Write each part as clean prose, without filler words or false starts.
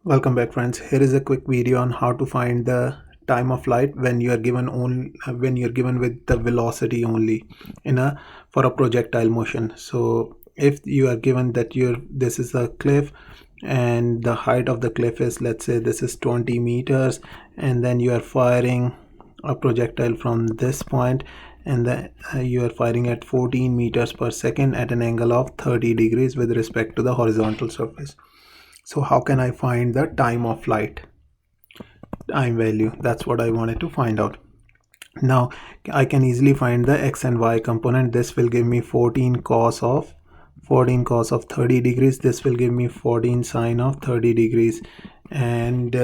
Welcome back, friends. Here is a quick video on how to find the time of flight when you are given with the velocity only in a for a projectile motion. So if you are given that this is a cliff and the height of the cliff is, let's say this is 20 meters, and then you are firing a projectile from this point, and then you are firing at 14 meters per second at an angle of 30 degrees with respect to the horizontal surface. So how can I find the time of flight, time value? That's what I wanted to find out. Now I can easily find the x and y component. This will give me 14 cos of 30 degrees. This will give me 14 sine of 30 degrees, and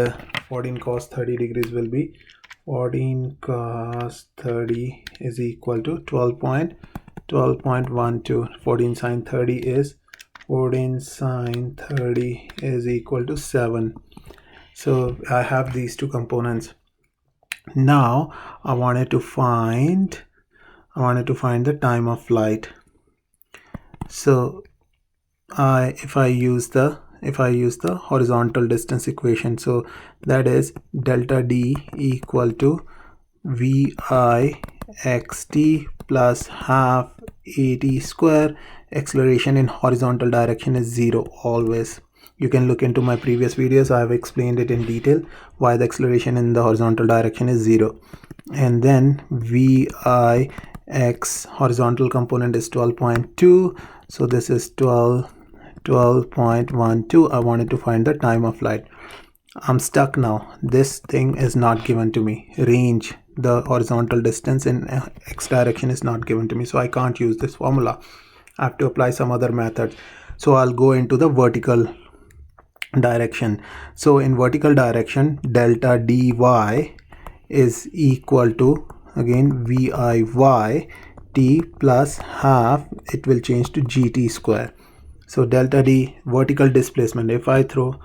14 cos 30 degrees will be 14 cos 30 is equal to 12.12.12. 14 sine 30 is 14 sine 30 is equal to 7. So I have these two components. Now I wanted to find the time of flight. So if I use the horizontal distance equation, so that is delta d equal to vi xt plus half at square. Acceleration in horizontal direction is 0 always. You can look into my previous videos. I have explained it in detail why the acceleration in the horizontal direction is 0. And then vi x horizontal component is 12.2, so this is 12.12. I wanted to find the time of flight. I'm stuck now. This thing is not given to me. Range, the horizontal distance in x direction, is not given to me, so I can't use this formula. I have to apply some other method. So I'll go into the vertical direction. So in vertical direction, delta dy is equal to, again, viy t plus half, it will change to gt square. So delta d, vertical displacement. If I throw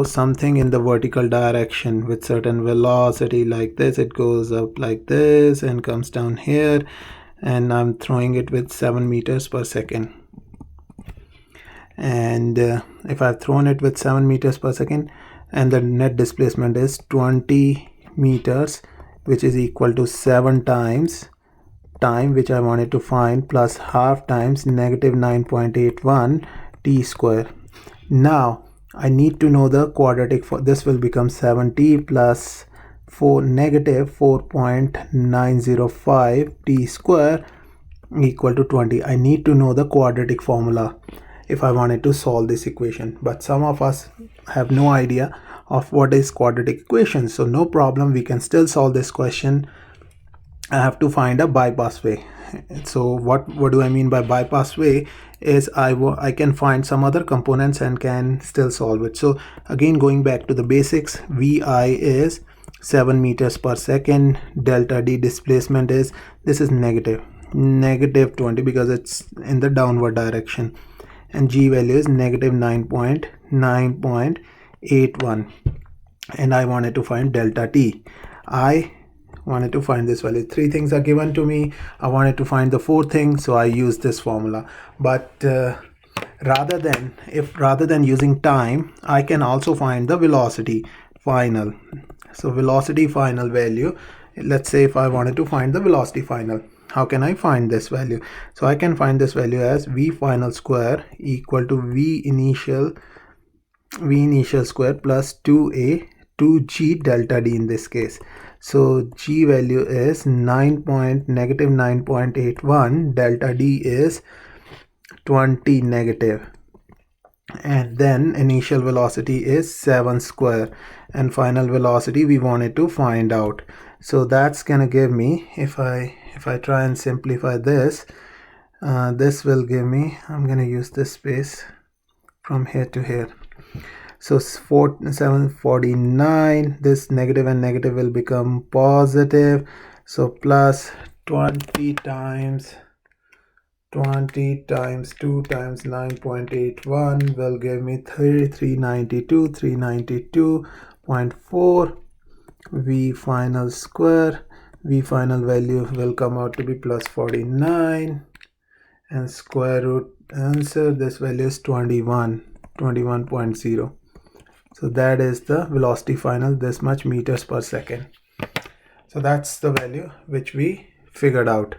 something in the vertical direction with certain velocity like this, it goes up like this and comes down here, and I'm throwing it with 7 meters per second. And if I've thrown it with 7 meters per second, and the net displacement is 20 meters, which is equal to 7 times time which I wanted to find plus half times negative 9.81 t square. Now I need to know the quadratic for this. Will become 7t plus 4 negative 4.905 t square equal to 20. I need to know the quadratic formula if I wanted to solve this equation, but some of us have no idea of what is quadratic equation. So no problem, we can still solve this question. I have to find a bypass way. So what do I mean by bypass way is I can find some other components and can still solve it. So again, going back to the basics, vi is 7 meters per second. Delta d displacement is, this is negative 20 because it's in the downward direction, and g value is negative 9.9.81, and I wanted to find delta t. I wanted to find this value. 3 things are given to me. I wanted to find the 4th thing, so I used this formula. But rather than using time, I can also find the velocity final. So velocity final value, let's say if I wanted to find the velocity final, how can I find this value? So I can find this value as v final square equal to v initial square plus 2g delta d in this case. So g value is negative 9.81, delta d is 20 negative, and then initial velocity is 7 square, and final velocity we wanted to find out. So that's gonna give me, if I try and simplify this, this will give me, I'm gonna use this space from here to here. So 749, this negative and negative will become positive, so plus 20 times 2 times 9.81 will give me 392.4. v final square, v final value will come out to be plus 49, and square root answer, this value is 21.0. So that is the velocity final, this much meters per second. So that's the value which we figured out.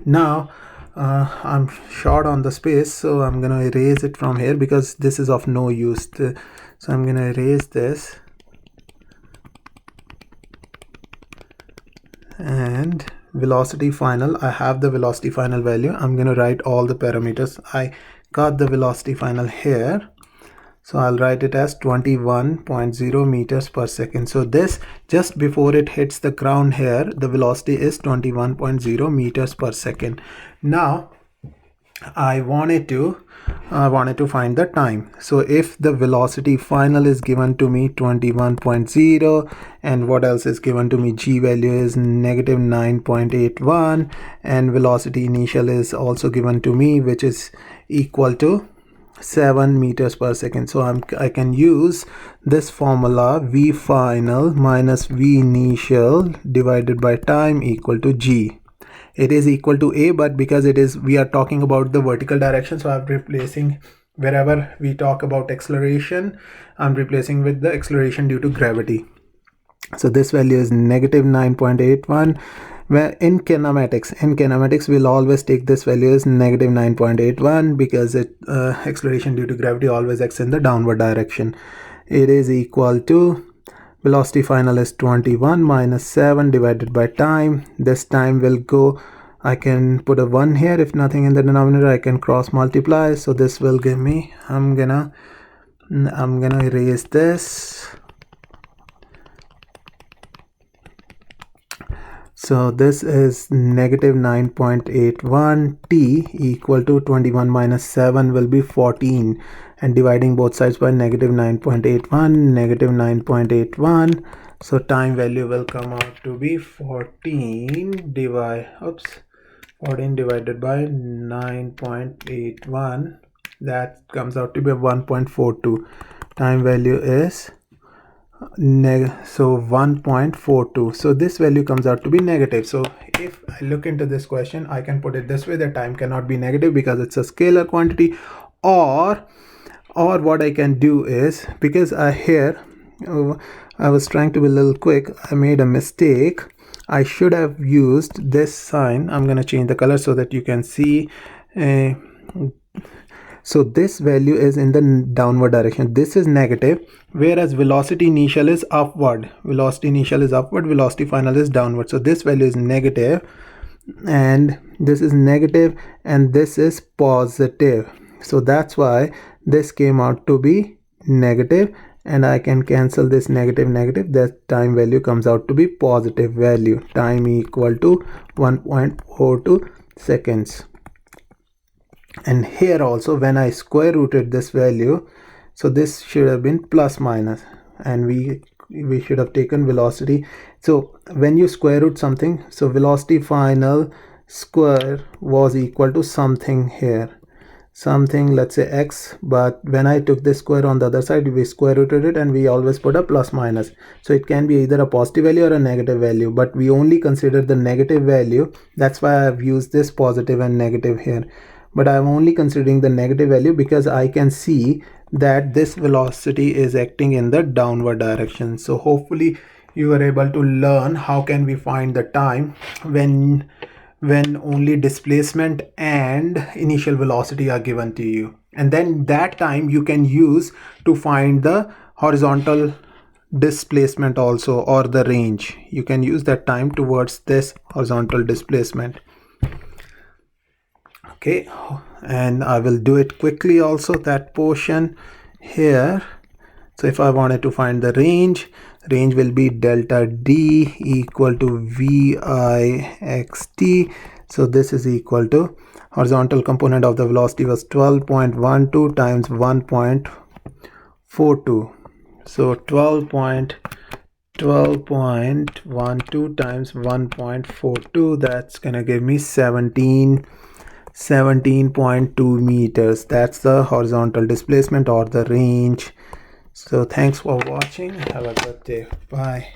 Now I'm short on the space, so I'm gonna erase it from here because this is of no use. So I'm gonna erase this, and velocity final, I have the velocity final value. I'm gonna write all the parameters. I got the velocity final here, so I'll write it as 21.0 meters per second. So this, just before it hits the ground here, the velocity is 21.0 meters per second. Now I wanted to find the time. So if the velocity final is given to me 21.0, and what else is given to me, g value is negative 9.81, and velocity initial is also given to me, which is equal to 7 meters per second. So I can use this formula, v final minus v initial divided by time equal to g. It is equal to a, but because we are talking about the vertical direction, so I'm replacing, wherever we talk about acceleration, I'm replacing with the acceleration due to gravity. So this value is negative 9.81. Where in kinematics we'll always take this value as negative 9.81 because acceleration due to gravity always acts in the downward direction. It is equal to, velocity final is 21 minus 7 divided by time. This time will go, I can put a 1 here. If nothing in the denominator, I can cross multiply. So this will give me, I'm gonna erase this. So this is negative 9.81. T equal to 21 minus 7 will be 14, and dividing both sides by negative 9.81, negative 9.81. So time value will come out to be 14 divided by 9.81. That comes out to be 1.42. Time value is so 1.42. so this value comes out to be negative. So if I look into this question, I can put it this way, that time cannot be negative because it's a scalar quantity, or what I can do is, because I was trying to be a little quick, I made a mistake. I should have used this sign. I'm going to change the color so that you can see. So this value is in the downward direction. This is negative, whereas velocity initial is upward. Velocity final is downward. So this value is negative, and this is negative, and this is positive. So that's why this came out to be negative, and I can cancel this negative. That time value comes out to be positive value. Time equal to 1.42 seconds. And here also, when I square rooted this value, so this should have been plus minus, and we should have taken velocity. So when you square root something, so velocity final square was equal to something here, something, let's say x, but when I took this square on the other side, we square rooted it, and we always put a plus minus. So it can be either a positive value or a negative value, but we only consider the negative value. That's why I've used this positive and negative here. But I'm only considering the negative value because I can see that this velocity is acting in the downward direction. So hopefully you are able to learn how can we find the time when only displacement and initial velocity are given to you, and then that time you can use to find the horizontal displacement also, or the range. You can use that time towards this horizontal displacement. Okay, and I will do it quickly also, that portion here. So if I wanted to find the range will be delta D equal to VIXT. So this is equal to, horizontal component of the velocity was 12.12 times 1.42. So 12.12 times 1.42, that's gonna give me 17.2 meters. That's the horizontal displacement or the range. So thanks for watching. Have a good day. Bye.